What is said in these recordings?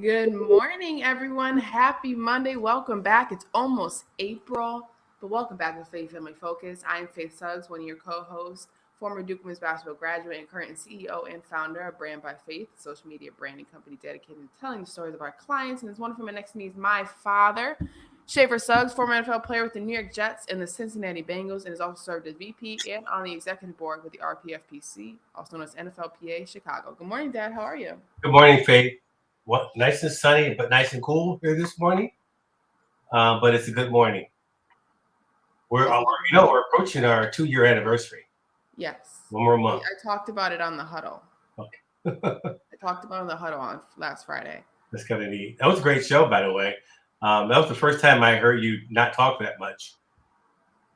Good morning, everyone. Happy Monday. Welcome back. It's almost April, but welcome back to Faith Family Focus. I am Faith Suggs, one of your co-hosts, former Duke Women's basketball graduate and current CEO and founder of Brand by Faith, a social media branding company dedicated to telling the stories of our clients. And this wonderful man next to me is my father, Schaefer Suggs, former NFL player with the New York Jets and the Cincinnati Bengals, and has also served as VP and on the executive board with the RPFPC, also known as NFLPA Chicago. Good morning, Dad. How are you? Good morning, Faith. What nice and sunny, but nice and cool here this morning. But it's a good morning. We're approaching our 2-year anniversary. Yes. One more month. I talked about it on the huddle. Okay. I talked about it on the huddle on last Friday. That's kind of neat. That was a great show, by the way. That was the first time I heard you not talk that much.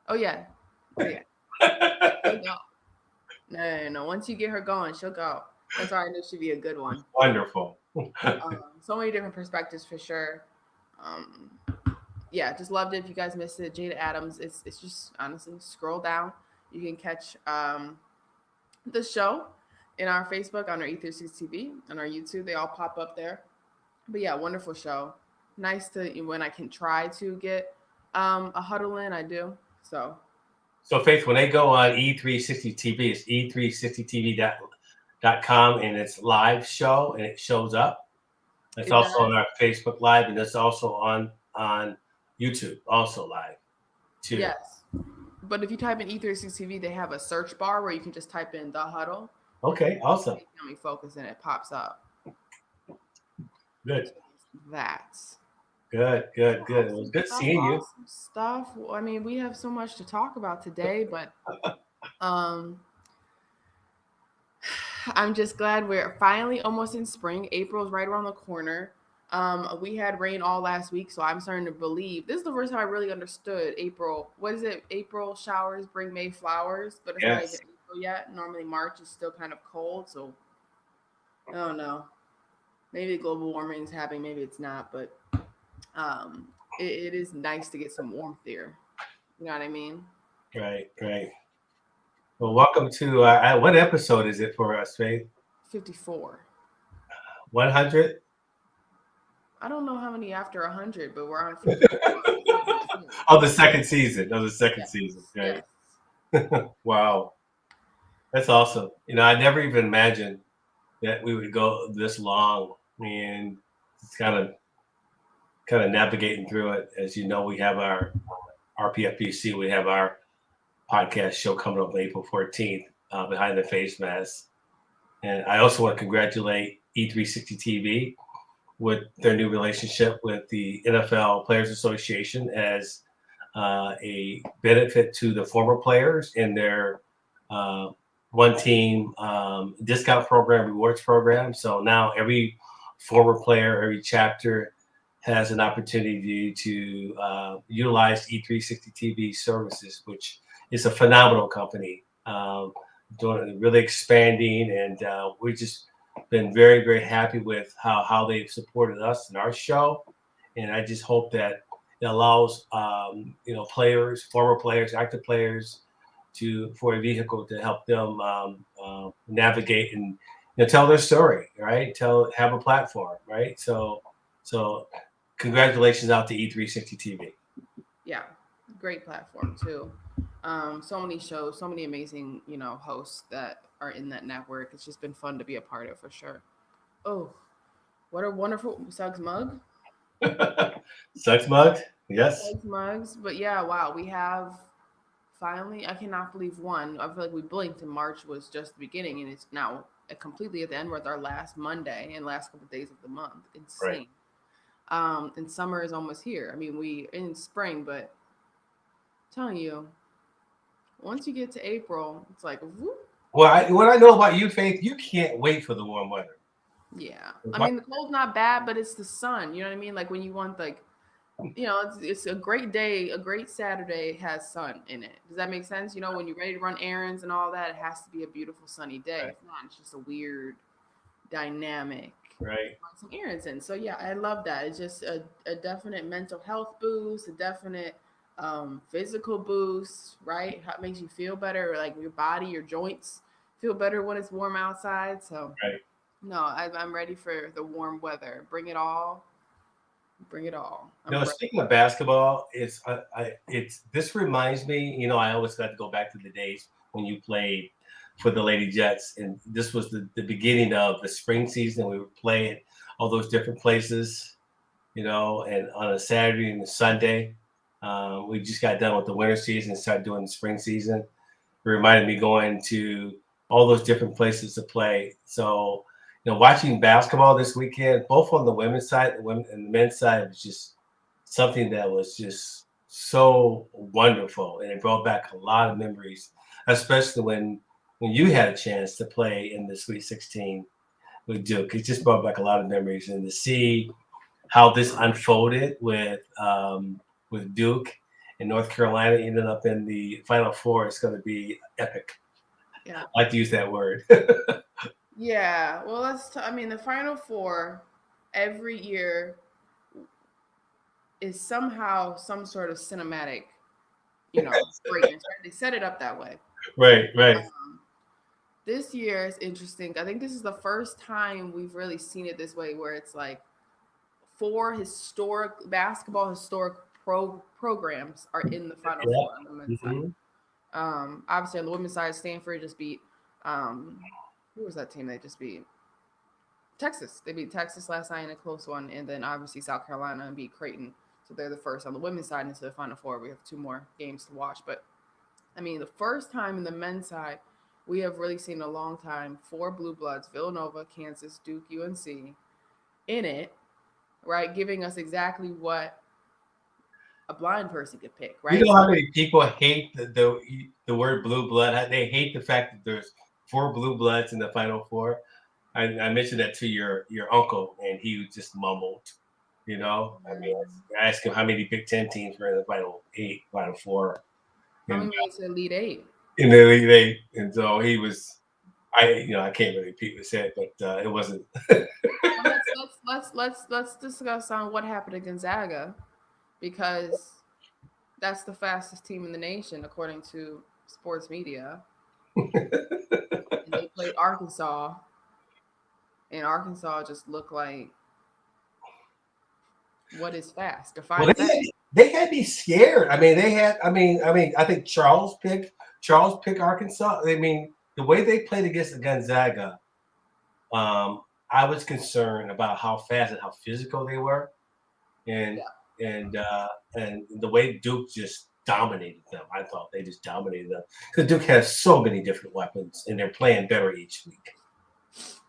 Oh yeah. No. Once you get her going, she'll go. That's why I knew she'd be a good one. Wonderful. So many different perspectives for sure. Yeah, just loved it. If you guys missed it, Jada Adams. It's just honestly scroll down. You can catch the show in our Facebook, on our E360 TV, on our YouTube. They all pop up there. But yeah, wonderful show. Nice to when I can try to get a huddle in, I do. So Faith, when they go on E360 TV, it's E360TV.com and it's live show and it shows up. It's also on our Facebook Live and it's also on YouTube, also live too. Yes. But if you type in E360 TV, they have a search bar where you can just type in the huddle. Okay, awesome. Family Focus and it pops up. Good. That's good. It was good seeing you. Awesome stuff. I mean, we have so much to talk about today, but I'm just glad we're finally almost in spring. April's right around the corner. We had rain all last week, so I'm starting to believe this is the first time I really understood April. What is it? April showers bring May flowers, but it's not even April yet. Normally March is still kind of cold, so I don't know. Maybe global warming is happening, maybe it's not, but it is nice to get some warmth there. You know what I mean? Right. Well, welcome to what episode is it for us, Faith? 54. 100? I don't know how many after 100, but we're on 54. The second season. Season. Right. Yes. Wow. That's awesome. I never even imagined that we would go this long, and it's kind of navigating through it. As you know, we have our RPFPC, we have our podcast show coming up on April 14th, Behind the Face Mask. And I also want to congratulate E360 TV with their new relationship with the NFL Players Association as a benefit to the former players in their one team discount program, rewards program. So now every former player, every chapter has an opportunity to utilize E360 TV services, which is a phenomenal company, really expanding. And we've just been very, very happy with how they've supported us in our show. And I just hope that it allows, players, former players, active players, for a vehicle to help them navigate and tell their story, right? Have a platform, right? So congratulations out to E360 TV. Yeah, great platform too. So many shows, so many amazing, hosts that are in that network. It's just been fun to be a part of for sure. Oh, what a wonderful Suggs mug. Suggs mug, yes. Suggs mugs, but yeah, wow, we have finally. I cannot believe one. I feel like we blinked and March was just the beginning, and it's now completely at the end with our last Monday and last couple of days of the month. Insane. Right. And summer is almost here. I mean, we in spring, but I'm telling you, once you get to April, it's like whoop. Well, what I know about you, Faith, you can't wait for the warm weather. Yeah, I mean the cold's not bad, but it's the sun. You know what I mean? Like when you want it's a great day, a great Saturday has sun in it. Does that make sense? When you're ready to run errands and all that, it has to be a beautiful sunny day. Right. If not, it's just a weird dynamic. Right. Some errands in. So yeah, I love that. It's just a definite mental health boost, a definite physical boost, right? How it makes you feel better, like your body, your joints feel better when it's warm outside. So right. No, I'm ready for the warm weather. Bring it all. Bring it all. I'm ready. Speaking of basketball, it's this reminds me. I always got to go back to the days when you played for the Lady Jets, and this was the beginning of the spring season. We would play at all those different places, and on a Saturday and a Sunday. We just got done with the winter season and started doing the spring season. It reminded me going to all those different places to play. So, watching basketball this weekend, both on the women's side and the men's side, was just something that was just so wonderful, and it brought back a lot of memories, especially when you had a chance to play in the Sweet 16 with Duke. It just brought back a lot of memories, and to see how this unfolded with Duke and North Carolina ended up in the Final Four, it's going to be epic. Yeah. I like to use that word. Yeah. Well, I mean, the Final Four every year is somehow some sort of cinematic, greatness. Right? They set it up that way. Right. Um, this year is interesting. I think this is the first time we've really seen it this way, where it's like four historic programs are in the Final Yeah. Four on the men's side. Mm-hmm. Obviously on the women's side, Stanford just beat who was that team they just beat? Texas. They beat Texas last night in a close one, and then obviously South Carolina beat Creighton. So they're the first on the women's side into the Final Four. We have two more games to watch, but I mean, the first time in the men's side we have really seen in a long time four blue bloods: Villanova, Kansas, Duke, UNC, in it, right? Giving us exactly what a blind person could pick, You right? know So how many people hate the word blue blood? They hate the fact that there's four blue bloods in the Final Four. I mentioned that to your uncle, and he just mumbled. I mean, I asked him how many Big Ten teams were in the Final Four, how and many made it to the Elite Eight? in the Elite Eight, and so he was. I can't really repeat what he said, but it wasn't. Well, let's discuss on what happened to Gonzaga, because that's the fastest team in the nation according to sports media, and they played Arkansas, and Arkansas just looked like, what is fast? Well, Define fast. they had me scared. I mean, they had. I mean, I think Charles picked Arkansas. I mean, the way they played against Gonzaga, um, I was concerned about how fast and how physical they were, and Yeah. and the way Duke just dominated them. I thought they just dominated them because Duke has so many different weapons, and they're playing better each week.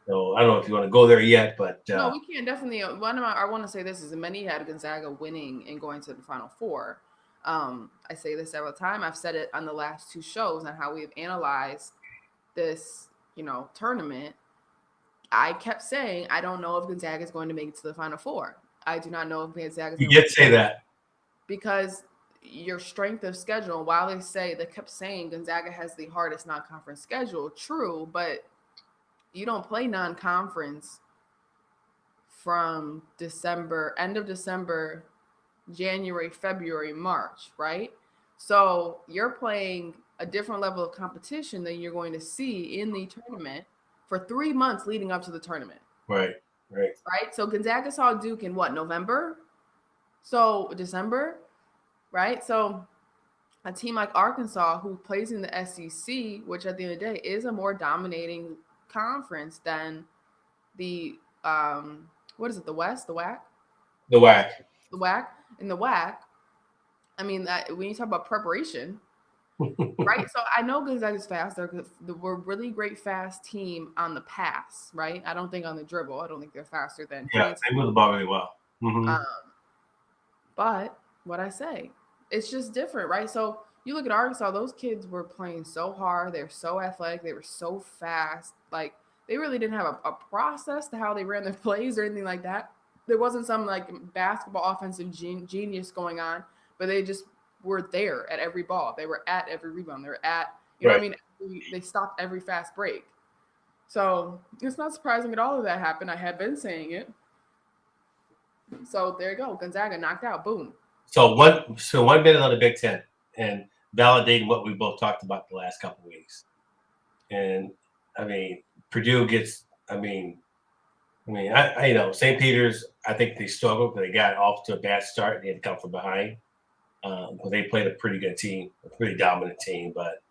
So I don't know if you want to go there yet, but No, we can definitely. I want to say this is many had Gonzaga winning and going to the Final Four. I say this several times. I've said it on the last two shows on how we've analyzed this, tournament. I kept saying I don't know if Gonzaga is going to make it to the Final Four. I do not know if Gonzaga is you going to did say that. because your strength of schedule. While they kept saying Gonzaga has the hardest non-conference schedule, true, but you don't play non-conference from end of December, January, February, March, right? So you're playing a different level of competition than you're going to see in the tournament for 3 months leading up to the tournament. Right. Right? So Gonzaga saw Duke in what, November? So December, right? So a team like Arkansas, who plays in the SEC, which at the end of the day is a more dominating conference than the what is it, the West, the WAC? The whack. The WAC. In the WAC, I mean, when you talk about preparation, right? So I know Gonzaga's fast. We're a really great fast team on the pass, right? I don't think on the dribble. I don't think they're faster than Yeah, Kansas. they move the ball really well. Mm-hmm. Um, but what I say, it's just different, right? So you look at Arkansas; those kids were playing so hard. They're so athletic. They were so fast. Like, they really didn't have a process to how they ran their plays or anything like that. There wasn't some like basketball offensive genius going on, but they just were there at every ball. They were at every rebound. They were at, what I Right. mean? They stopped every fast break. So it's not surprising at all that happened. I had been saying it. So there you go. Gonzaga knocked out. Boom. So 1 minute on the Big Ten and validating what we both talked about the last couple of weeks. And I mean, Purdue gets. I mean, I mean, I St. Peter's. I think they struggled because they got off to a bad start and they had to come from behind. But they played a pretty good team, a pretty dominant team. But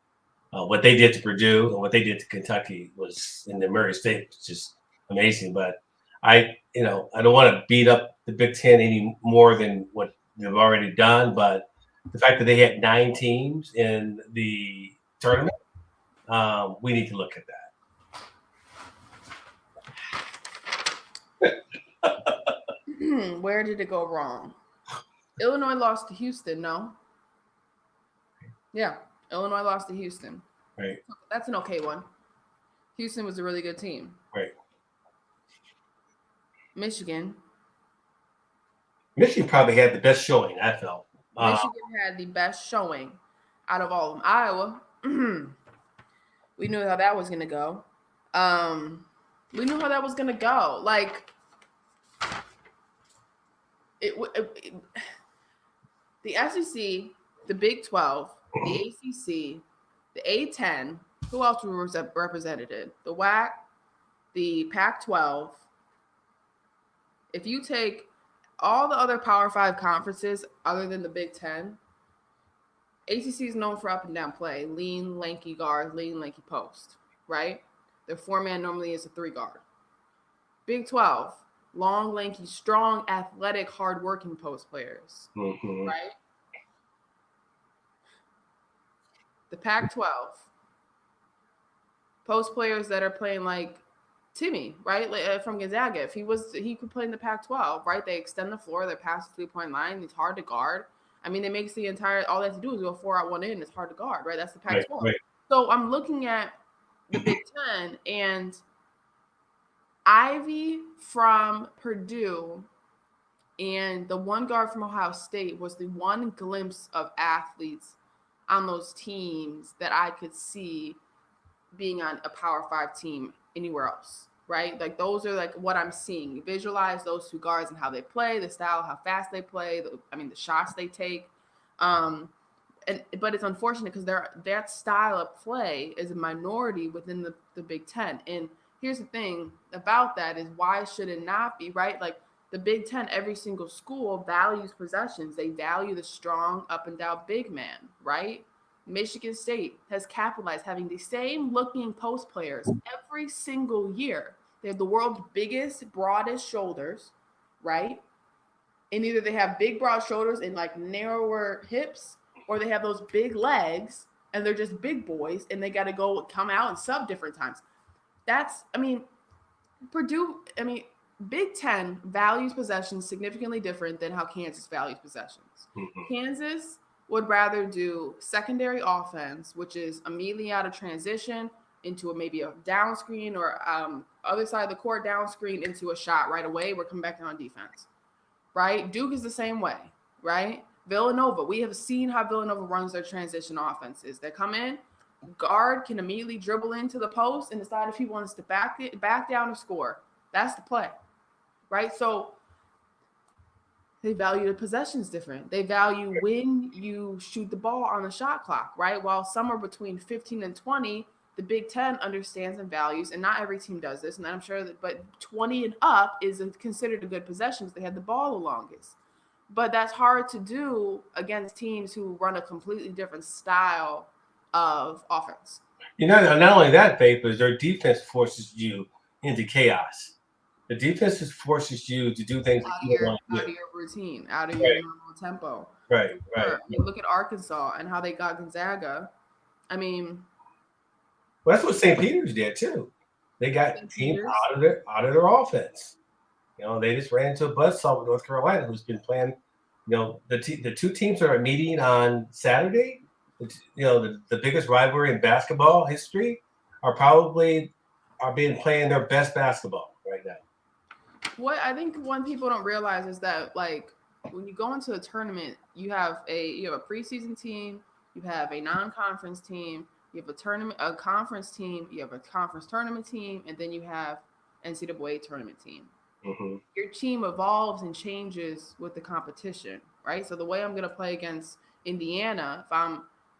what they did to Purdue and what they did to Kentucky was in the Murray State was just amazing. But I don't want to beat up the Big Ten any more than what they've already done. But the fact that they had 9 teams in the tournament, we need to look at that. Where did it go wrong? Illinois lost to Houston, no? Yeah, Illinois lost to Houston. Right. That's an okay one. Houston was a really good team. Right. Michigan probably had the best showing, I felt. Michigan had the best showing out of all of them. Iowa, we knew how that was going to go. We knew how that was going to go. Like, the SEC, the Big 12, the ACC, the A10, who else was represented? The WAC, the Pac-12. If you take all the other Power 5 conferences other than the Big 10, ACC is known for up and down play, lean, lanky guard, lean, lanky post, right? Their 4-man normally is a 3-guard. Big 12, long, lanky, strong, athletic, hard-working post players, right? The Pac-12, post players that are playing like Timmy, right? Like, from Gonzaga. If he could play in the Pac-12, right? They extend the floor, they're past the 3-point line. It's hard to guard. I mean, it makes all they have to do is go 4 out, 1 in. It's hard to guard, right? That's the Pac-12. Right. So I'm looking at the Big 10, and Ivy from Purdue and the one guard from Ohio State was the one glimpse of athletes on those teams that I could see being on a Power 5 team anywhere else, right? Like, those are like what I'm seeing. You visualize those 2 guards and how they play, the style, how fast they play, the shots they take. But it's unfortunate because that style of play is a minority within the Big 10. And here's the thing about that is, why should it not be, right? Like, the Big 10, every single school values possessions. They value the strong up and down big man, right? Michigan State has capitalized having the same looking post players every single year. They have the world's biggest, broadest shoulders, right? And either they have big, broad shoulders and like narrower hips, or they have those big legs and they're just big boys and they got to come out and sub different times. Big 10 values possessions significantly different than how Kansas values possessions. Kansas would rather do secondary offense, which is immediately out of transition into maybe a down screen, or other side of the court down screen into a shot right away. We're coming back on defense, right? Duke is the same way, right? Villanova, we have seen how Villanova runs their transition offenses. They come in, guard can immediately dribble into the post and decide if he wants to back down or score. That's the play, right? So they value the possessions different. They value when you shoot the ball on the shot clock, right? While somewhere between 15 and 20, the Big 10 understands and values, and not every team does this, and I'm sure but 20 and up is considered a good possession because they had the ball the longest. But that's hard to do against teams who run a completely different style of offense. Not only that, Faith, but their defense forces you into chaos. The defense forces you to do things out of your routine, out of your normal tempo. Right. Look at Arkansas and how they got Gonzaga. Well, that's what St. Peter's did too. They got teams out of their offense. They just ran into a buzzsaw with North Carolina, who's been playing. The 2 teams that are meeting on Saturday. The biggest rivalry in basketball history are being playing their best basketball right now. What I think one people don't realize is that, like, when you go into a tournament, you have a preseason team, you have a non-conference team, you have a conference team, you have a conference tournament team, and then you have NCAA tournament team. Your team evolves and changes with the competition, right? So the way I'm going to play against Indiana, if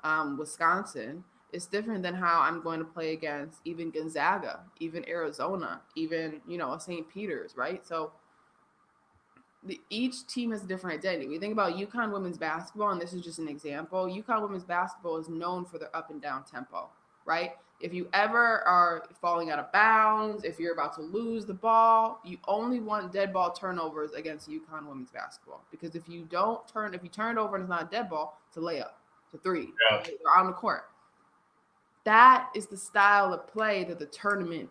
I'm Wisconsin, It's different than how I'm going to play against even Gonzaga, even Arizona, even, St. Peter's, right? So each team has a different identity. We think about UConn women's basketball, and this is just an example. UConn women's basketball is known for their up and down tempo, right? If you ever are falling out of bounds, if you're about to lose the ball, you only want dead ball turnovers against UConn women's basketball. Because if you turn it over and it's not a dead ball, it's a layup, it's a three, right? They're on the court. That is the style of play that the tournament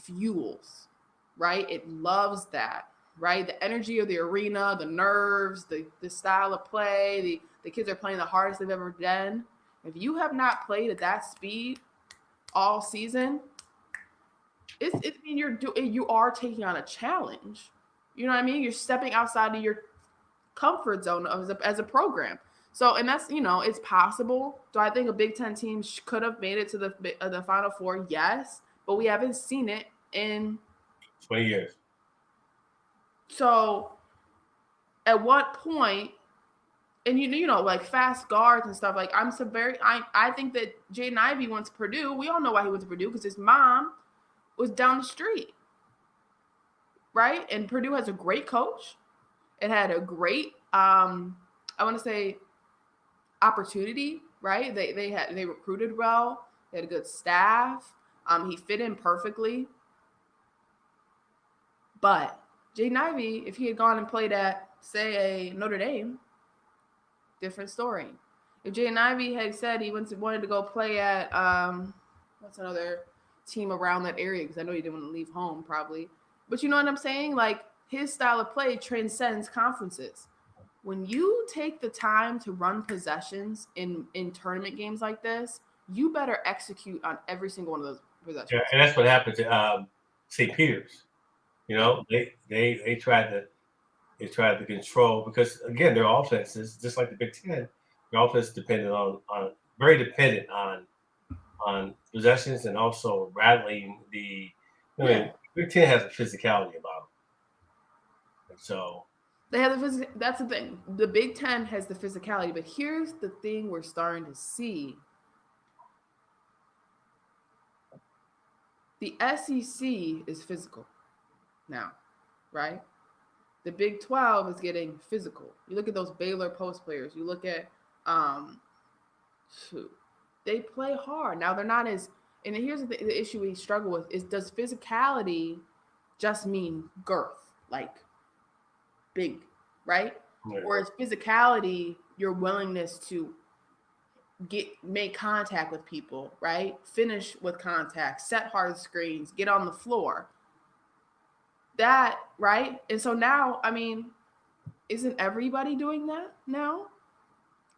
fuels, right? It loves that, right? The energy of the arena, the nerves, the style of play, the kids are playing the hardest they've ever done. If you have not played at that speed all season, you are taking on a challenge. You know what I mean? You're stepping outside of your comfort zone as a program. So, and that's, it's possible. Do I think a Big Ten team could have made it to the Final Four? Yes, but we haven't seen it in 20 years. So, at what point, and like fast guards and stuff, like I think that Jaden Ivey went to Purdue. We all know why he went to Purdue, because his mom was down the street, right? And Purdue has a great coach. It had a great, I want to say, opportunity, right? They recruited well. They had a good staff. He fit in perfectly. But Jaden Ivey, if he had gone and played at, say, a Notre Dame, different story. If Jaden Ivey had said he wanted to go play at what's another team around that area, because I know he didn't want to leave home probably. But you know what I'm saying? Like, his style of play transcends conferences. When you take the time to run possessions in tournament games like this, you better execute on every single one of those possessions. Yeah, and that's what happened to St. Peter's. They tried to control, because again, their offenses, just like the Big Ten, their offense depended very dependent on possessions, and also rattling the. Big Ten has a physicality about it, and so they have the that's the thing. The Big Ten has the physicality, but here's the thing we're starting to see. The SEC is physical now, right? The Big 12 is getting physical. You look at those Baylor post players. You look at, they play hard. Now they're not as, and here's the issue we struggle with is, does physicality just mean girth, like big, right? Yeah. Or is physicality your willingness to make contact with people, right? Finish with contact, set hard screens, get on the floor. That, right? And so now, I mean, isn't everybody doing that now?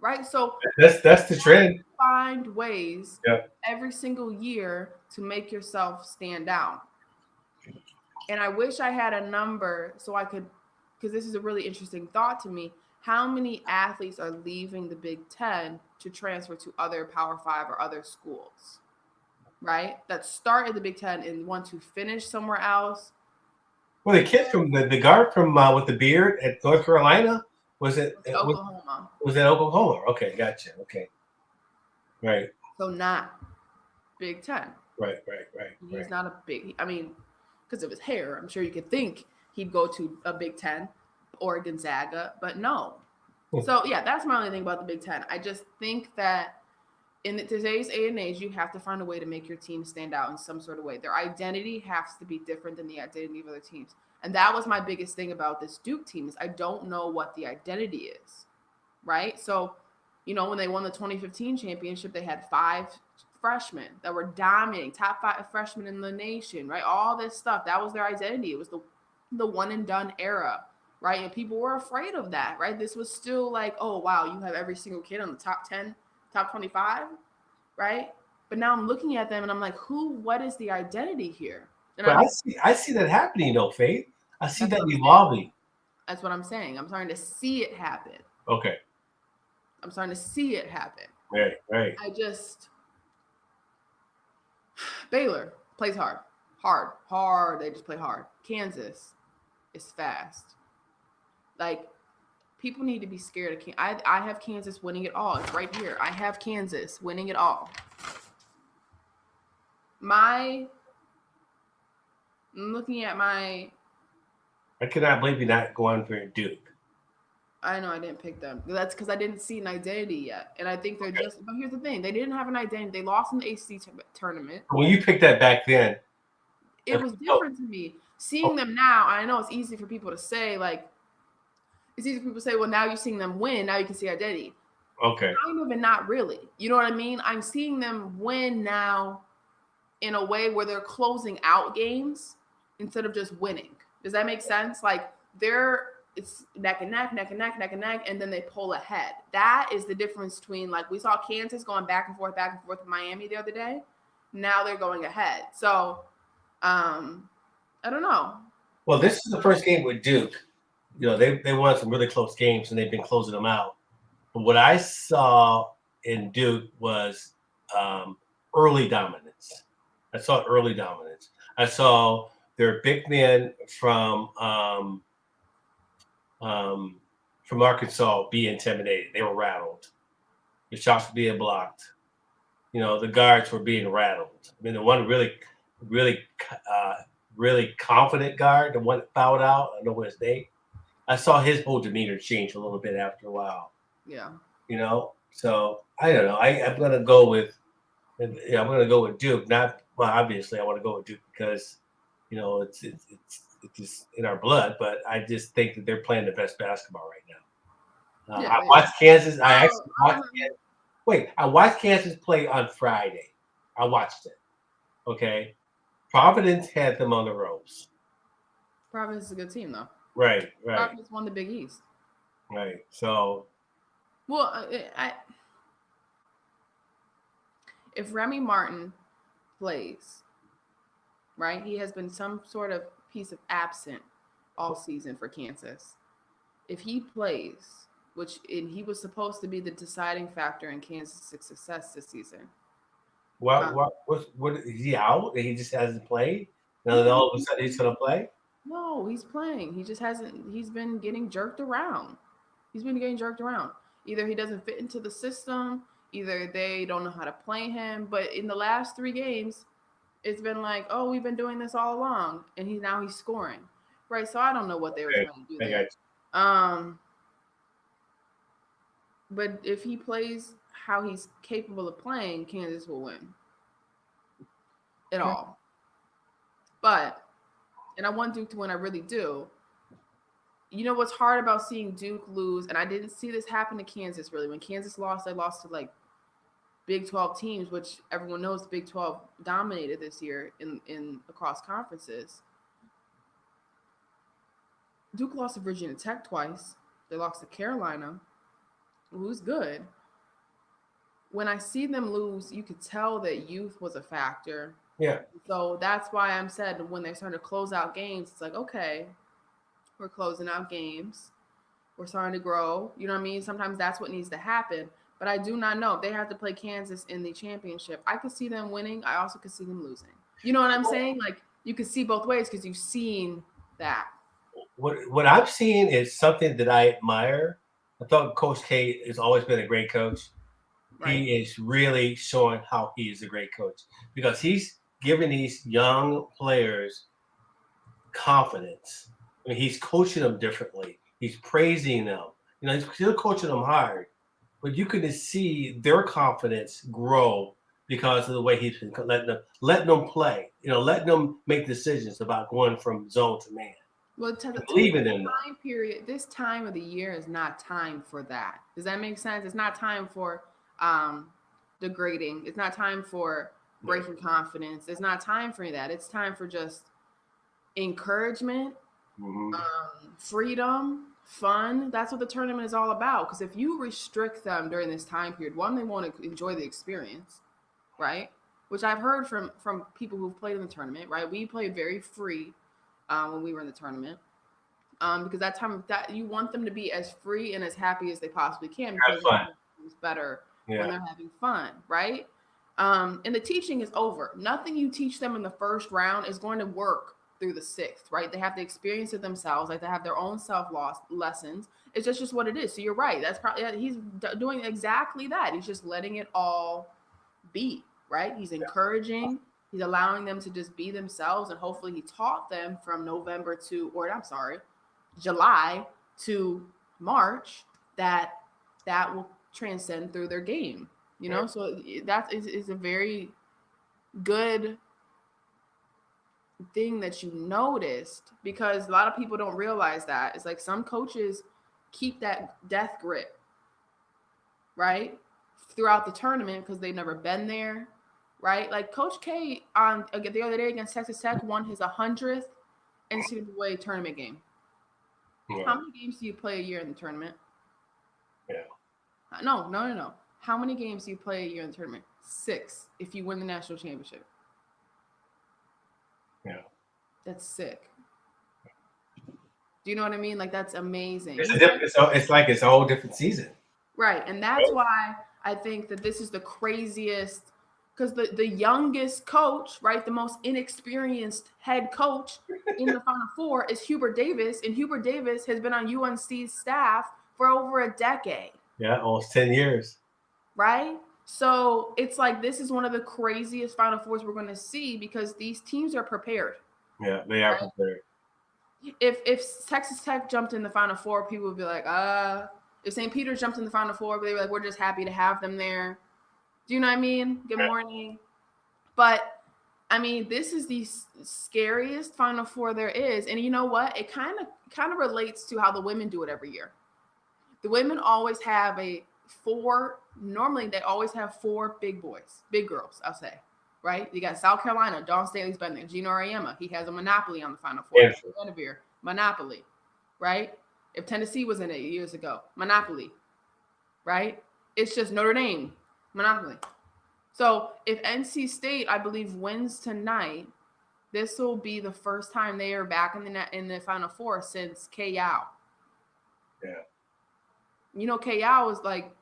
Right? So that's the trend. Find ways every single year to make yourself stand out. And I wish I had a number so I could, because this is a really interesting thought to me. How many athletes are leaving the Big Ten to transfer to other Power 5 or other schools, right? That start at the Big Ten and want to finish somewhere else. Well, the kid from the guard from with the beard at North Carolina, was it Oklahoma? Was it Oklahoma? Okay, gotcha. Okay, right. So not Big Ten. Right. He's not a big. I mean, because of his hair, I'm sure you could think he'd go to a Big Ten or Gonzaga, but no. So yeah, that's my only thing about the Big Ten. I just think that in today's age, you have to find a way to make your team stand out in some sort of way. Their identity has to be different than the identity of other teams. And that was my biggest thing about this Duke team is I don't know what the identity is, right? So, when they won the 2015 championship, they had 5 freshmen that were dominating, top 5 freshmen in the nation, right? All this stuff, that was their identity. It was the one and done era, right? And people were afraid of that, right? This was still like, oh, wow, you have every single kid on the top 10, top 25, right? But now I'm looking at them and I'm like, what is the identity here? And but I see that happening, though, Faith. I see that evolving. That's what I'm saying. I'm starting to see it happen. Okay. I'm starting to see it happen. Right. Baylor plays hard. They just play hard. Kansas is fast. Like, people need to be scared of Kansas. I have Kansas winning it all. It's right here. I have Kansas winning it all. I'm looking at my. I cannot believe you're not going for Duke. I know I didn't pick them. That's because I didn't see an identity yet, and I think they're Okay. just. But here's the thing: they didn't have an identity. They lost in the ACC tournament. When you picked that back then, It was different to me seeing them now. I know it's easy for people to say, like, it's easy for people to say, well, now you're seeing them win. Now you can see identity. okay. Kind of, and not really. You know what I mean? I'm seeing them win now in a way where they're closing out games instead of just winning. Does that make sense? Like it's neck and neck, neck and neck, neck and neck, and then they pull ahead. That is the difference between, like, we saw Kansas going back and forth with Miami the other day. Now they're going ahead. So I don't know. Well, this is the first game with Duke. They won some really close games and they've been closing them out. But what I saw in Duke was early dominance. I saw early dominance. I saw their big men from Arkansas be intimidated. They were rattled. The shots were being blocked. The guards were being rattled. I mean, the one really, really, really confident guard, the one that fouled out, I know what his name. I saw his whole demeanor change a little bit after a while. Yeah. So I don't know. I'm gonna go with, I'm gonna go with Duke. Not well, obviously I want to go with Duke because, it's just in our blood. But I just think that they're playing the best basketball right now. Yeah, I watched Kansas. I actually watched. uh-huh. Wait, I watched Kansas play on Friday. I watched it. Okay, Providence had them on the ropes. Providence is a good team, though. Right. Providence won the Big East. Right. So, Well, if Remy Martin plays, right, he has been some sort of piece of absent all season for Kansas. If he plays, and he was supposed to be the deciding factor in Kansas' success this season. what is he out? He just hasn't played. Now that all of a sudden he's gonna play. No, he's playing. He just hasn't. He's been getting jerked around. Either he doesn't fit into the system, either they don't know how to play him. But in the last 3 games, it's been like, oh, we've been doing this all along, and he's scoring, right? So I don't know what they were trying to do there. But if he plays how he's capable of playing, Kansas will win it all. But, and I want Duke to win, I really do. You know what's hard about seeing Duke lose, and I didn't see this happen to Kansas really. When Kansas lost, they lost to like Big 12 teams, which everyone knows the Big 12 dominated this year in across conferences. Duke lost to Virginia Tech twice. They lost to Carolina, who's good. When I see them lose, you could tell that youth was a factor. Yeah. So that's why I'm said when they're starting to close out games, it's like, okay, we're closing out games. We're starting to grow. You know what I mean? Sometimes that's what needs to happen. But I do not know if they have to play Kansas in the championship. I could see them winning. I also could see them losing. You know what I'm saying? Like, you could see both ways because you've seen that. What I've seen is something that I admire. I thought Coach K has always been a great coach. Right. He is really showing how he is a great coach because he's giving these young players confidence. I mean, he's coaching them differently. He's praising them. He's still coaching them hard, but you can see their confidence grow because of the way he's been letting them play. Letting them make decisions about going from zone to man. Well, this time of the year is not time for that. Does that make sense? It's not time for degrading. It's not time for breaking confidence. It's not time for that. It's time for just encouragement, freedom, fun. That's what the tournament is all about. Because if you restrict them during this time period, one, they won't enjoy the experience, right? Which I've heard from people who've played in the tournament, right? We played very free when we were in the tournament, because that you want them to be as free and as happy as they possibly can, because it's better when they're having fun, right? And the teaching is over. Nothing you teach them in the first round is going to work through the 6th, right? They have to experience it themselves. Like, they have their own self-loss lessons. It's just what it is. So you're right. That's probably, he's doing exactly that. He's just letting it all be, right? He's encouraging. He's allowing them to just be themselves, and hopefully he taught them from July to March that will transcend through their game. So that is a very good thing that you noticed, because a lot of people don't realize that. It's like some coaches keep that death grip, right, throughout the tournament because they've never been there, right? Like Coach K on the other day against Texas Tech won his 100th NCAA tournament game. Yeah. How many games do you play a year in the tournament? Yeah. No. How many games do you play a year in the tournament? 6 if you win the national championship. Yeah. That's sick. Do you know what I mean? Like, that's amazing. It's like it's a whole different season. Right. And that's why I think that this is the craziest, because the youngest coach, right, the most inexperienced head coach in the Final Four is Hubert Davis. And Hubert Davis has been on UNC's staff for over a decade. Yeah, almost 10 years. Right? So it's like this is one of the craziest Final Fours we're going to see because these teams are prepared. Yeah, they are prepared. If Texas Tech jumped in the Final Four, people would be like, If St. Peter's jumped in the Final Four, they were like, we're just happy to have them there. Do you know what I mean? Good morning. But, I mean, this is the scariest Final Four there is. And you know what? It kind of relates to how the women do it every year. The women always have normally they always have 4 big girls, I'll say. Right? You got South Carolina, Dawn Staley's been there. Gino Auriemma, he has a monopoly on the Final Four. Yeah. Monopoly. Right? If Tennessee was in it years ago, monopoly, right? It's just Notre Dame, monopoly. So if NC State, I believe, wins tonight, this will be the first time they are back in the Final Four since Kay Yow. Yeah. You know, Kay Yow is like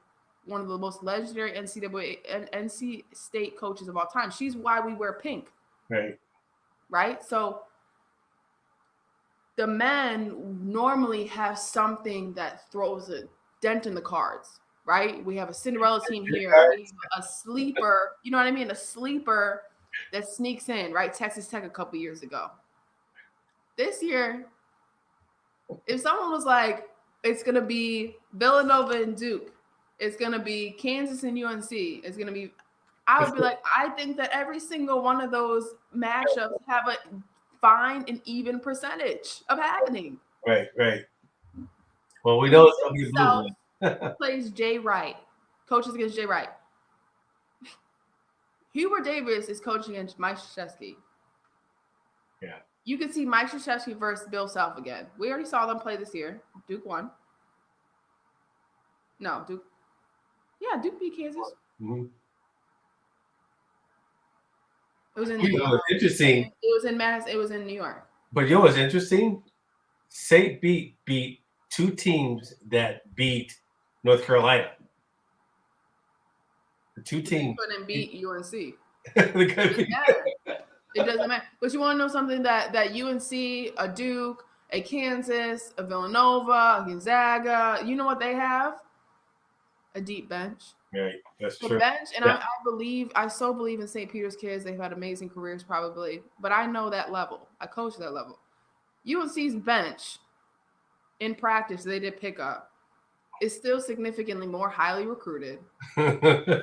one of the most legendary NC State coaches of all time. She's why we wear pink. Right. Right? So the men normally have something that throws a dent in the cards, right? We have a Cinderella team here. We have a sleeper, you know what I mean? A sleeper that sneaks in, right? Texas Tech a couple years ago. This year, if someone was like, it's going to be Villanova and Duke, it's going to be Kansas and UNC, it's going to be, I would be like, I think that every single one of those matchups have a fine and even percentage of happening. Right. Well, we know it's going to be blue. Plays Jay Wright, coaches against Jay Wright. Hubert Davis is coaching against Mike Krzyzewski. Yeah. You can see Mike Krzyzewski versus Bill Self again. We already saw them play this year. Duke won. No, Duke. Yeah, Duke beat Kansas. Mm-hmm. It was in New York. Interesting. It was in New York. But you know what's interesting? St. Pete beat 2 teams that beat North Carolina. The 2 teams couldn't beat UNC. They couldn't It doesn't matter. But you want to know something that UNC, a Duke, a Kansas, a Villanova, a Gonzaga, you know what they have? A deep bench. Right, that's true. Bench, and I so believe in St. Peter's kids. They've had amazing careers probably, but I know that level. I coach that level. UNC's bench in practice, they did pick up, is still significantly more highly recruited, right,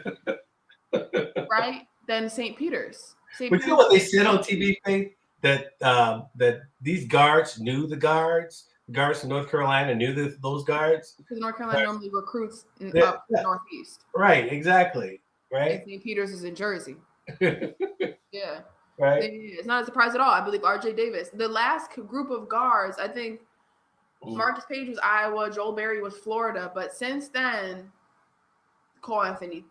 than St. Peter's. But you know what they said on TV, Faith? That these guards knew the guards. The guards from North Carolina knew those guards. Because North Carolina normally recruits up northeast. Right, exactly. Right. And St. Peter's is in Jersey. Yeah. Right. It's not a surprise at all. I believe RJ Davis. The last group of guards, I think Marcus Page was Iowa, Joel Berry was Florida, but since then, Cole Anthony,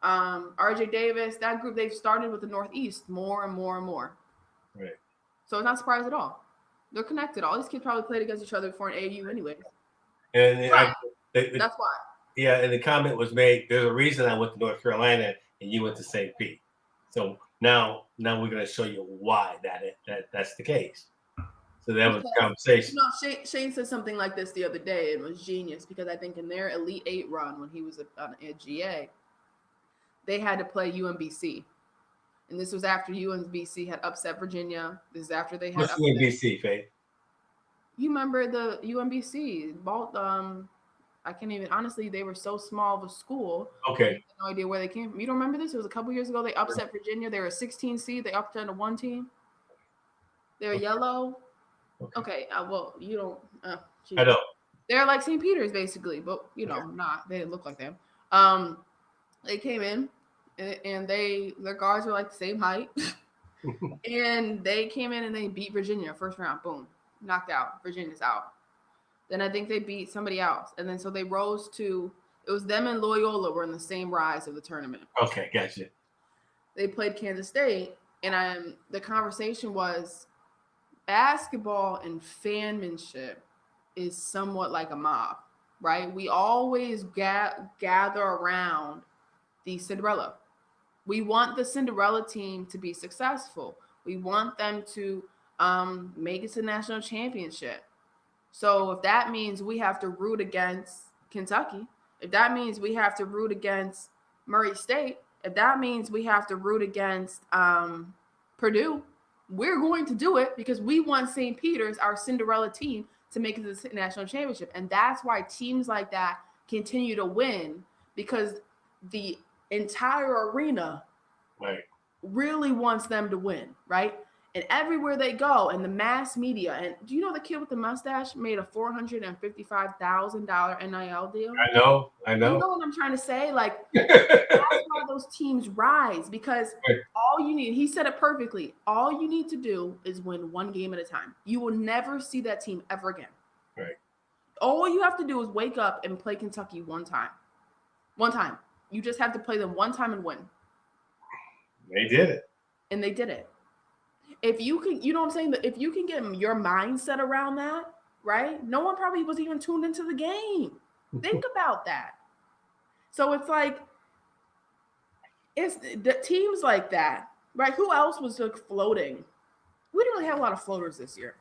RJ Davis, that group, they've started with the Northeast more and more and more. Right. So it's not a surprise at all. They're connected. All these kids probably played against each other before in AAU anyways. And right. That's why. Yeah, and the comment was made, there's a reason I went to North Carolina and you went to St. Pete. So now we're going to show you why that's the case. So that was the conversation. You know, Shane said something like this the other day. It was genius because I think in their Elite 8 run when he was at GA, they had to play UMBC. And this was after UMBC had upset Virginia. This is after they had What's upset. UMBC, Faith? You remember the UMBC? I can't even, honestly, they were so small of a school. Okay. You have no idea where they came from. You don't remember this? It was a couple years ago. They upset Virginia. They were a 16 seed. They upset a 1 team. They're yellow. Okay. Well, you don't. I know. They're like St. Peter's basically, but not. They didn't look like them. They came in, and their guards were like the same height, and they came in and they beat Virginia first round. Boom, knocked out. Virginia's out. Then I think they beat somebody else, and then so they rose to. It was them and Loyola were in the same rise of the tournament. Okay, gotcha. They played Kansas State, and the conversation was basketball and fanmanship is somewhat like a mob, right? We always gather around the Cinderella. We want the Cinderella team to be successful. We want them to make it to the national championship. So if that means we have to root against Kentucky, if that means we have to root against Murray State, if that means we have to root against Purdue, we're going to do it because we want St. Peter's, our Cinderella team, to make it to the national championship. And that's why teams like that continue to win, because the entire arena really wants them to win, right? And everywhere they go, and the mass media, and do you know the kid with the mustache made a $455,000 NIL deal? I know. You know what I'm trying to say? Like, that's why those teams rise, because all you need, he said it perfectly, all you need to do is win one game at a time. You will never see that team ever again. Right. All you have to do is wake up and play Kentucky one time. One time. You just have to play them one time and win. They did it. And they did it. If you can, you know what I'm saying? If you can get your mindset around that, right? No one probably was even tuned into the game. Think about that. So it's like, it's the teams like that, right? Who else was like floating? We didn't really have a lot of floaters this year.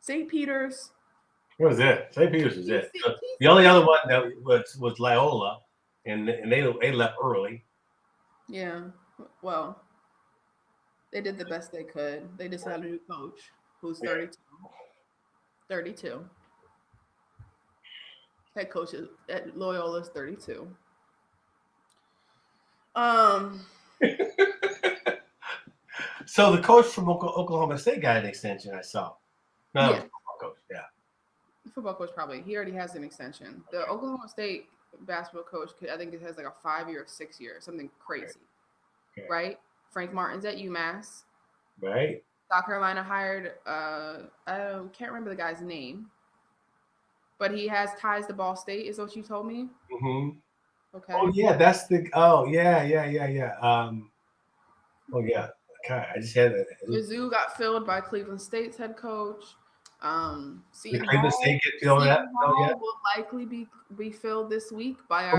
St. Peter's. What was it? St. Peter's was it. The only other one that was Loyola, and they left early. Yeah. Well, they did the best they could. They just had a new coach who's 32. 32. Head coach at Loyola is 32. So the coach from Oklahoma State got an extension, I saw. No, yeah. Football coach, yeah. The football coach probably. He already has an extension. The Oklahoma State basketball coach, I think it has like a 5-year or 6-year, something crazy. Okay. Right? Frank Martin's at UMass. Right. South Carolina hired, I can't remember the guy's name, but he has ties to Ball State, is what you told me? Mm-hmm. Okay. Oh, yeah, that's the, oh, yeah. Oh, yeah. Okay, I just had that. Mizzou got filled by Cleveland State's head coach. Seton Cleveland State get filled Seton Hall will likely be filled this week by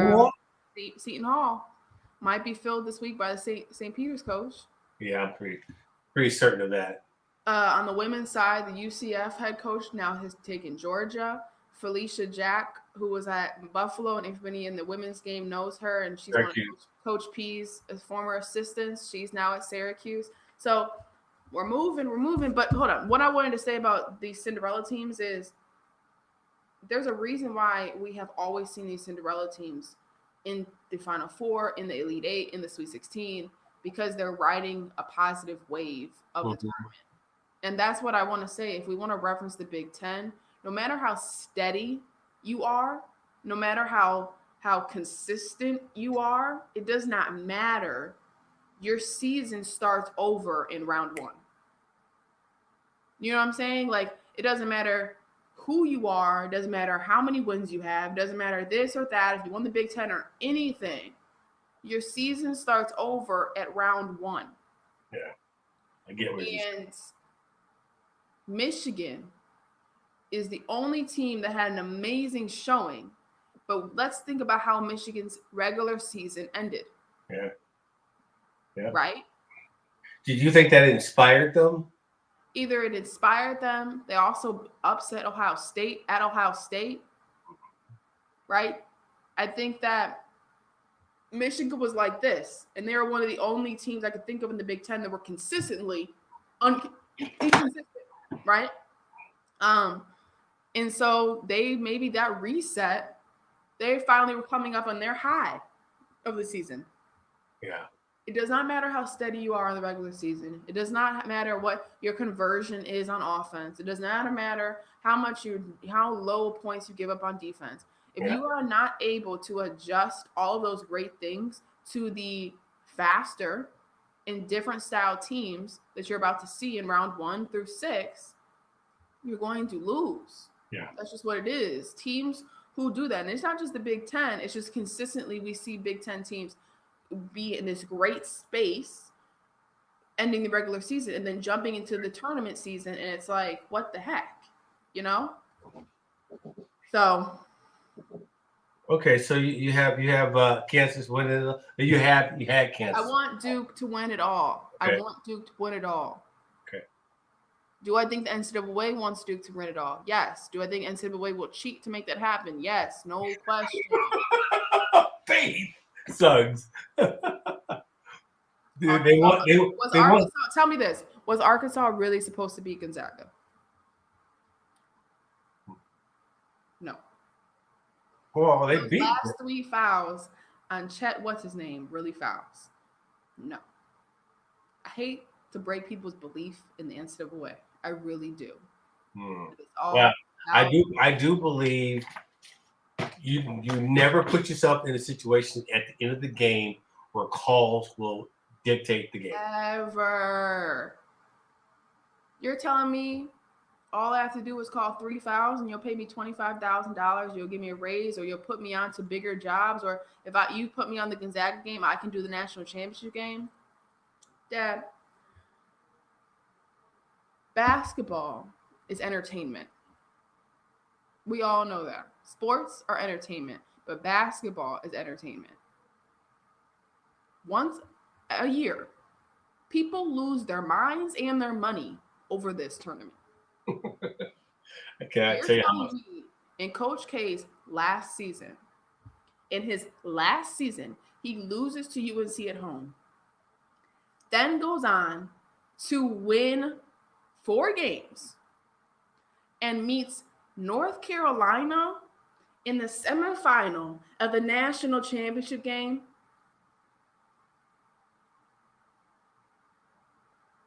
Seton Hall. Might be filled this week by the St. Peter's coach. Yeah, I'm pretty certain of that. On the women's side, the UCF head coach now has taken Georgia. Felicia Jack, who was at Buffalo, and everybody in the women's game knows her, and she's one of Coach P's former assistants. She's now at Syracuse. So we're moving. But hold on. What I wanted to say about these Cinderella teams is there's a reason why we have always seen these Cinderella teams in the Final Four, in the Elite Eight, in the Sweet 16, because they're riding a positive wave of the tournament. And that's what I want to say. If we want to reference the Big Ten, no matter how steady you are, no matter how consistent you are, it does not matter. Your season starts over in round one. You know what I'm saying? Like, it doesn't matter who you are. It doesn't matter how many wins you have. It doesn't matter this or that. If you won the Big Ten or anything, your season starts over at round one. Yeah, I get what you're saying. And Michigan is the only team that had an amazing showing. But let's think about how Michigan's regular season ended. Yeah. Right? Did you think that inspired them? Either it inspired them. They also upset Ohio State at Ohio State. Right? I think that Michigan was like this, and they were one of the only teams I could think of in the Big Ten that were consistently inconsistent, right? And so they maybe that reset, they finally were coming up on their high of the season. Yeah. It does not matter how steady you are in the regular season. It does not matter what your conversion is on offense. It does not matter how low points you give up on defense. If you are not able to adjust all of those great things to the faster and different style teams that you're about to see in round 1 through 6, you're going to lose. Yeah. That's just what it is. Teams who do that, and it's not just the Big Ten, it's just consistently we see Big Ten teams be in this great space ending the regular season and then jumping into the tournament season, and it's like, what the heck, you know? So okay, so you have Kansas winning. You had Kansas. I want Duke to win it all. Okay. I want Duke to win it all. Okay. Do I think the NCAA wants Duke to win it all? Yes. Do I think NCAA will cheat to make that happen? Yes. No question. Faith Suggs. Dude, tell me this. Was Arkansas really supposed to beat Gonzaga? No. Well, they beat last 3 fouls on Chet, what's his name, really fouls. No. I hate to break people's belief in the NCAA. I really do. Well, I do believe you never put yourself in a situation at the end of the game where calls will dictate the game. Ever. You're telling me all I have to do is call 3 fouls and you'll pay me $25,000, you'll give me a raise, or you'll put me on to bigger jobs, or if you put me on the Gonzaga game, I can do the national championship game? Dad, basketball is entertainment. We all know that. Sports are entertainment, but basketball is entertainment. Once a year, people lose their minds and their money over this tournament. I can't tell you how much. In Coach K's last season, he loses to UNC at home, then goes on to win 4 games and meets North Carolina in the semifinal of the national championship game.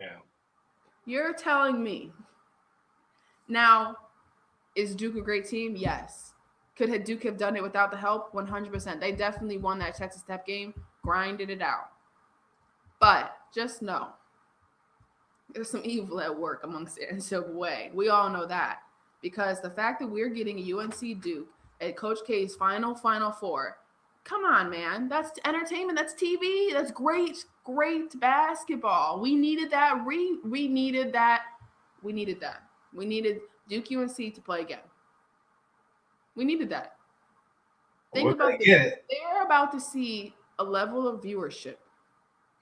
Yeah. You're telling me. Now, is Duke a great team? Yes. Could Duke have done it without the help? 100%. They definitely won that Texas Tech game, grinded it out. But just know, there's some evil at work amongst the NCAA. We all know that. Because the fact that we're getting a UNC Duke at Coach K's final four, come on, man. That's entertainment. That's TV. That's great basketball. We needed that. We needed that. We needed Duke UNC to play again. We needed that. Think about this. They're about to see a level of viewership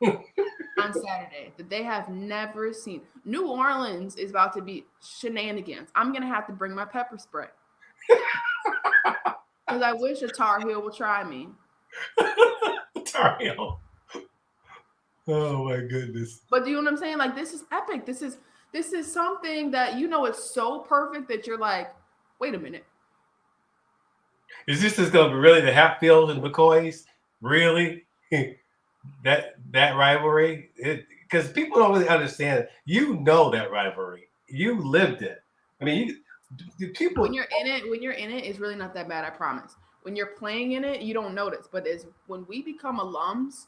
on Saturday that they have never seen. New Orleans is about to be shenanigans. I'm going to have to bring my pepper spray. Because I wish a Tar Heel would try me. Tar Heel. Oh, my goodness. But do you know what I'm saying? Like, this is epic. This is something that, it's so perfect that you're like, wait a minute. Is this going to be really the Hatfields and McCoys? Really? that rivalry? Because people don't really understand. That rivalry. You lived it. I mean, people. When you're in it, it's really not that bad, I promise. When you're playing in it, you don't notice. But when we become alums,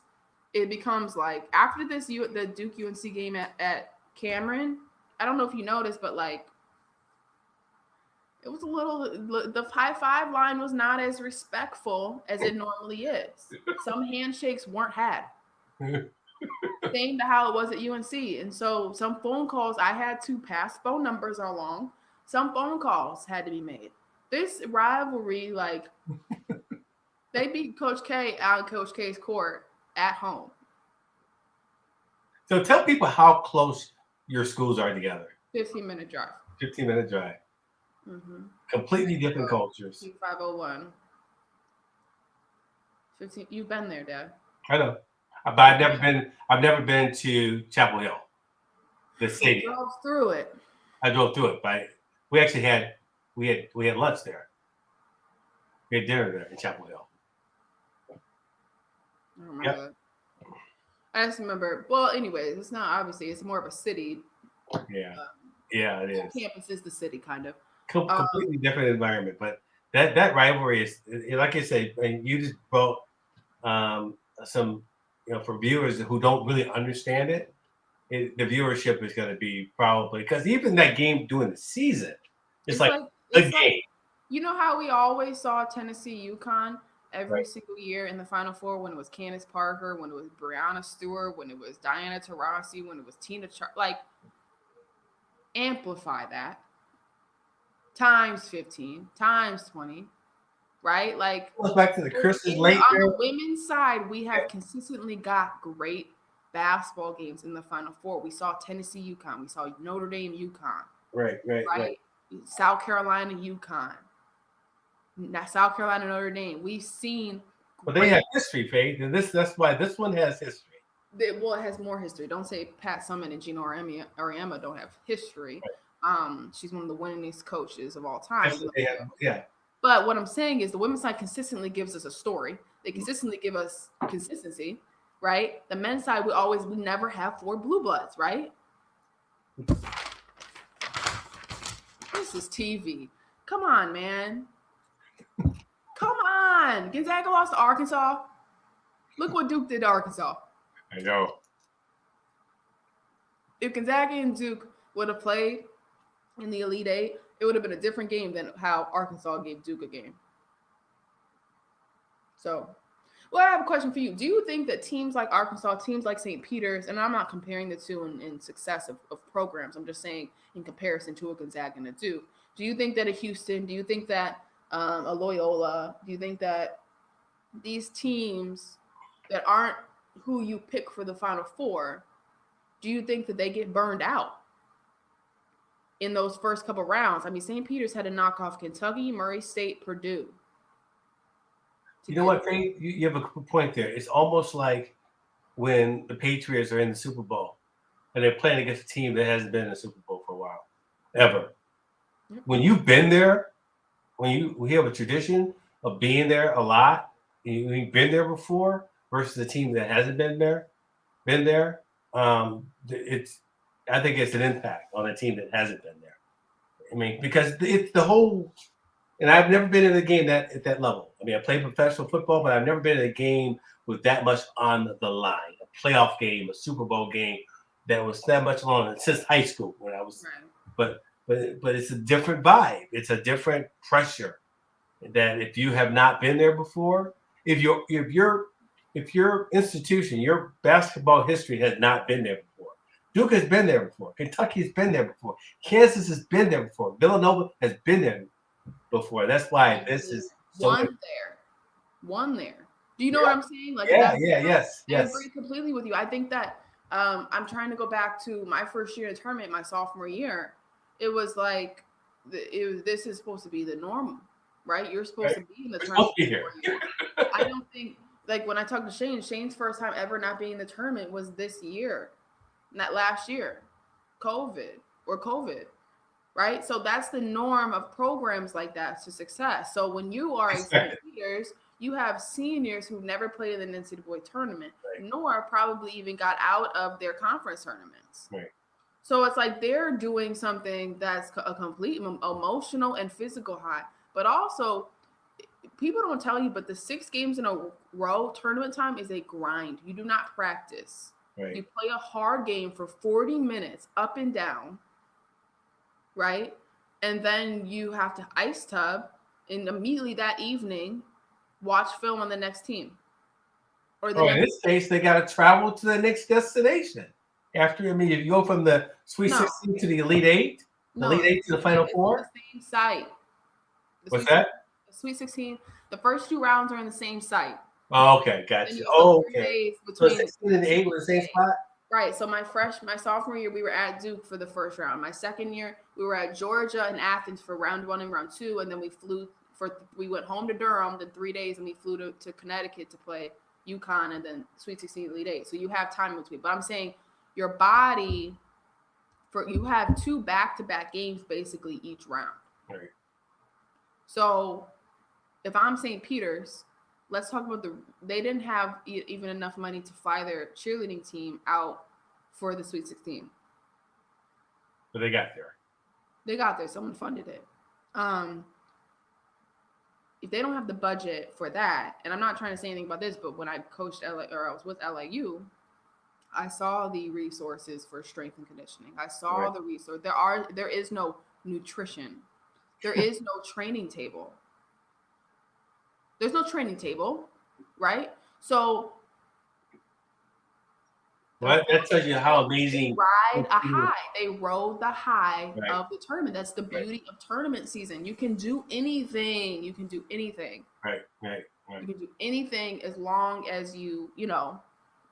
it becomes like, after the Duke UNC game at Cameron, I don't know if you noticed, but like, it was the high five line was not as respectful as it normally is. Some handshakes weren't had. Same to how it was at UNC. And so some phone calls, I had to pass phone numbers along. Some phone calls had to be made. This rivalry, like, they beat Coach K out of Coach K's court at home. So tell people how close your schools are together. 15-minute drive. 15-minute drive. Mm-hmm. Completely different cultures. 501. 15. You've been there, Dad. I know, but I've never been to Chapel Hill, the You stadium. drove through it. I drove through it, but we actually had lunch there. We had dinner there in Chapel Hill. I don't remember that. I just remember. Well, anyways, it's not obviously. It's more of a city. Yeah, Um, yeah, it is. Campus is the city, kind of. Completely different environment, but that rivalry is, like I say, and you just brought some, for viewers who don't really understand it, the viewership is going to be probably, because even that game during the season, it's like the game. You know how we always saw Tennessee UConn every Right. single year in the Final Four, when it was Candace Parker, when it was Breanna Stewart, when it was Diana Taurasi, when it was Tina like, amplify that times 15, times 20, right? Like, It goes back to the curses late on there. the women's side, we have consistently got great basketball games in the Final Four. We saw Tennessee UConn, we saw Notre Dame UConn, Right. South Carolina UConn, South Carolina Notre Dame. We've seen. But they have history, Faith, and that's why this one has history. It has more history. Don't say Pat Summitt and Gina Auriemma don't have history. Right. She's one of the winningest coaches of all time. Yeah. But what I'm saying is the women's side consistently gives us a story. They consistently give us consistency, right? The men's side, we never have 4 blue bloods, right? This is TV. Come on, man. Come on. Gonzaga lost to Arkansas. Look what Duke did to Arkansas. I know. If Gonzaga and Duke would have played in the Elite Eight, it would have been a different game than how Arkansas gave Duke a game. So, well, I have a question for you. Do you think that teams like Arkansas, teams like St. Peter's, and I'm not comparing the two in success of programs, I'm just saying in comparison to a Gonzaga and a Duke, do you think that a Houston, do you think that a Loyola, do you think that these teams that aren't who you pick for the Final Four, do you think that they get burned out in those first couple rounds? I mean, St. Peter's had to knock off Kentucky, Murray State, Purdue. You know what, Faith? You have a good point there. It's almost like when the Patriots are in the Super Bowl and they're playing against a team that hasn't been in the Super Bowl for a while, ever. Yep. When you've been there, we have a tradition of being there a lot, you've been there before versus a team that hasn't been there. I think it's an impact on a team that hasn't been there. I mean, because it's the whole. And I've never been in a game at that level. I mean, I played professional football, but I've never been in a game with that much on the line. A playoff game, a Super Bowl game that was that much on since high school when I was. Right. But it's a different vibe. It's a different pressure. That if you have not been there before, if your institution, your basketball history has not been there before, Duke has been there before, Kentucky has been there before, Kansas has been there before, Villanova has been there before. That's why this is one there. Do you know what I'm saying? Like, yes. I agree completely with you. I think that I'm trying to go back to my first year in the tournament, my sophomore year. It was like this is supposed to be the norm, right? You're supposed to be in the tournament. I don't think, like, when I talked to Shane's first time ever not being in the tournament was this year, not last year, COVID, right? So that's the norm of programs like that to success. So when you are a St. Peter's, you have seniors who've never played in an NCAA tournament, nor probably even got out of their conference tournaments. Right. So it's like they're doing something that's a complete emotional and physical high. But also, people don't tell you, but the 6 games in a row tournament time is a grind. You do not practice. Right. You play a hard game for 40 minutes up and down, right? And then you have to ice tub, and immediately that evening, watch film on the next team. Or in this case, they got to travel to the next destination. If you go from the Sweet 16 to the Elite Eight, Elite Eight to the Final Four. The same site. What's that? The Sweet 16. The first 2 rounds are in the same site. Oh, okay, gotcha. Okay. So 16 and 8 were the same spot. Right. So my sophomore year, we were at Duke for the first round. My second year, we were at Georgia and Athens for round 1 and round 2, and then we flew We went home to Durham, then 3 days, and we flew to Connecticut to play UConn, and then Sweet 16 Elite Eight. So you have time in between. But I'm saying your body, you have 2 back-to-back games basically each round. Right. So if I'm St. Peter's, let's talk about they didn't have even enough money to fly their cheerleading team out for the Sweet 16. But they got there. They got there. Someone funded it. If they don't have the budget for that, and I'm not trying to say anything about this, but when I coached I was with LIU, I saw the resources for strength and conditioning. I saw the resource. There is no nutrition. There is no training table. There's no training table, right? So that tells you how amazing. They ride a high. They rode the high of the tournament. That's the beauty of tournament season. You can do anything. You can do anything. Right. You can do anything as long as you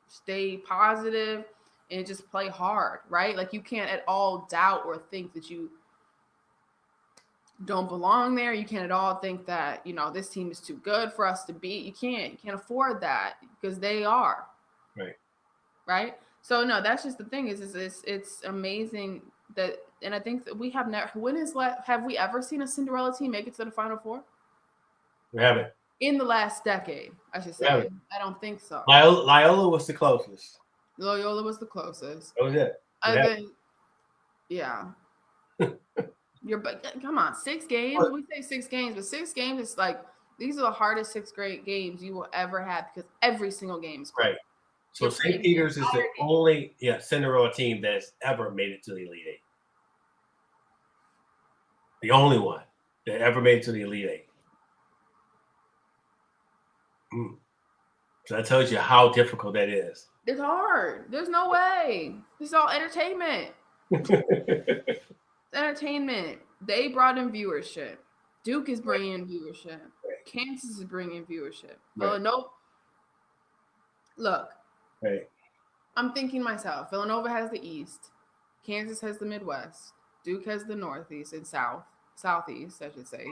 stay positive and just play hard, right? Like you can't at all doubt or think that you don't belong there. You can't at all think that, this team is too good for us to beat. You can't afford that because they are. Right. So no, that's just the thing is it's amazing that, and I think that we have never, have we ever seen a Cinderella team make it to the Final Four? We haven't. In the last decade, I should say. I don't think so. Loyola was the closest. Loyola was the closest. That was it. Yeah. Come on, 6 games. We say 6 games, but 6 games is like, these are the hardest 6th grade games you will ever have because every single game is close. Right. So St. Peter's is the only Cinderella team that has ever made it to the Elite Eight. The only one that ever made it to the Elite Eight. So that tells you how difficult that is. It's hard. There's no way. It's all entertainment. It's entertainment. They brought in viewership. Duke is bringing in viewership. Kansas is bringing in viewership. Villanova. Look. Right. I'm thinking myself. Villanova has the East. Kansas has the Midwest. Duke has the Northeast and Southeast, I should say.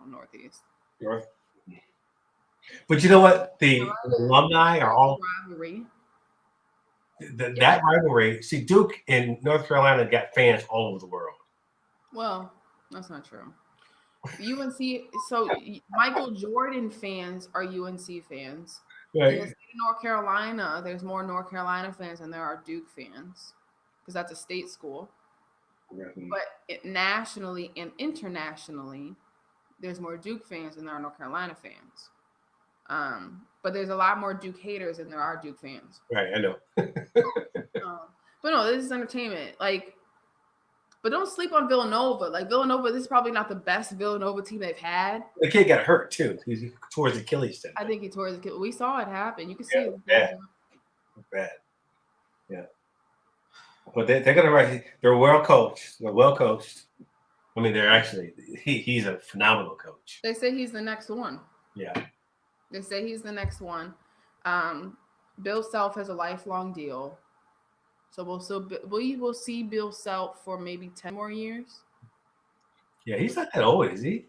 Northeast. North. But you know what? The alumni are all rivalry. That rivalry. See, Duke in North Carolina got fans all over the world. Well, that's not true. UNC. So Michael Jordan fans are UNC fans. Right. In the state of North Carolina, there's more North Carolina fans than there are Duke fans because that's a state school. Mm-hmm. But nationally and internationally, there's more Duke fans than there are North Carolina fans. But there's a lot more Duke haters than there are Duke fans. Right, I know. But no, this is entertainment. But don't sleep on Villanova. Villanova, this is probably not the best Villanova team they've had. The kid got hurt too. He tore his Achilles tendon. I think he tore his Achilles. We saw it happen. You can see it. Bad. Yeah. But they're gonna write. They're well coached. They're well coached. I mean, they're actually. He's a phenomenal coach. They say he's the next one. Yeah. They say he's the next one. Bill Self has a lifelong deal. So we will see Bill Self for maybe 10 more years. Yeah, he's not that old, is he?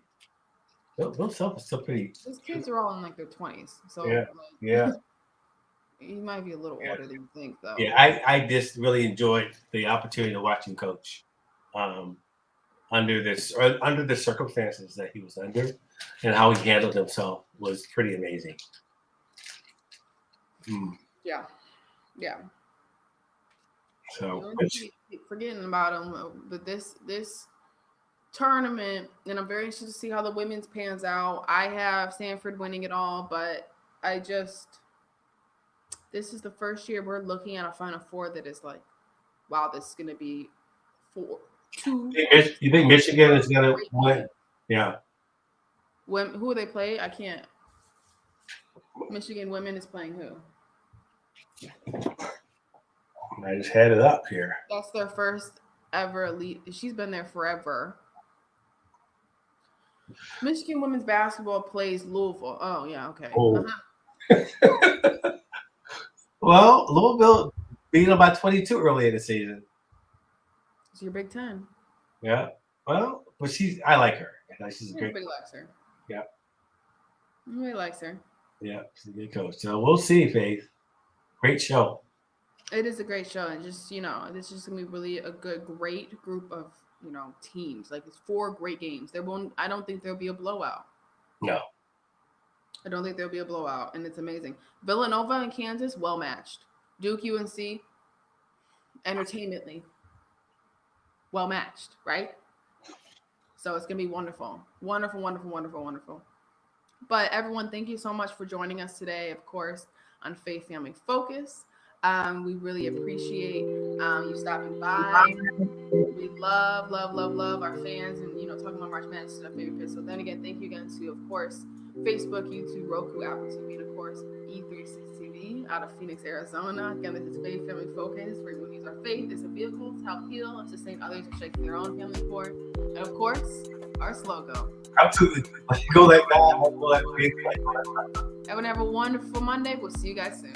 Bill Self is still pretty. His kids are all in their 20s. So yeah. He might be a little older than you think, though. Yeah, I just really enjoyed the opportunity to watch him coach under the circumstances that he was under, and how he handled himself was pretty amazing. Yeah. So forgetting about him, but this tournament, and I'm very interested to see how the women's pans out. I have Stanford winning it all, but this is the first year we're looking at a Final Four that is like, wow, this is going to be 4-2. You think Michigan is going to win? Yeah. Who will they play? I can't. Michigan women is playing who? I just had it up here. That's their first ever elite. She's been there forever. Michigan women's basketball plays Louisville. Oh, yeah, okay. Oh. Well, Louisville beat them by 22 early in the season. It's your Big Ten. Yeah. Well, but I like her. She's great. Everybody likes her. Yeah. Nobody likes her. Yeah, she's a good coach. So we'll see, Faith. Great show. It is a great show, and just it's just gonna be really a great group of teams. Like it's 4 great games. There won't. I don't think there'll be a blowout. No. I don't think there'll be a blowout, and it's amazing. Villanova and Kansas, well matched. Duke, UNC, entertainmentally, well matched, right? So it's gonna be wonderful, wonderful, wonderful, wonderful, wonderful. But everyone, thank you so much for joining us today. Of course, on Faith Family Focus. We really appreciate you stopping by. We love, love, love, love our fans, and talking about March Madness is our favorite pick. So then again, thank you again to, of course, Facebook, YouTube, Roku, Apple TV, and of course E360 TV out of Phoenix, Arizona. Again, this is Faith Family Focus, where we use our faith as a vehicle to help heal and sustain others and shape their own family core. And of course, our logo. Absolutely. Let's go that guy. Let's go that faith. Everyone have a wonderful Monday. We'll see you guys soon.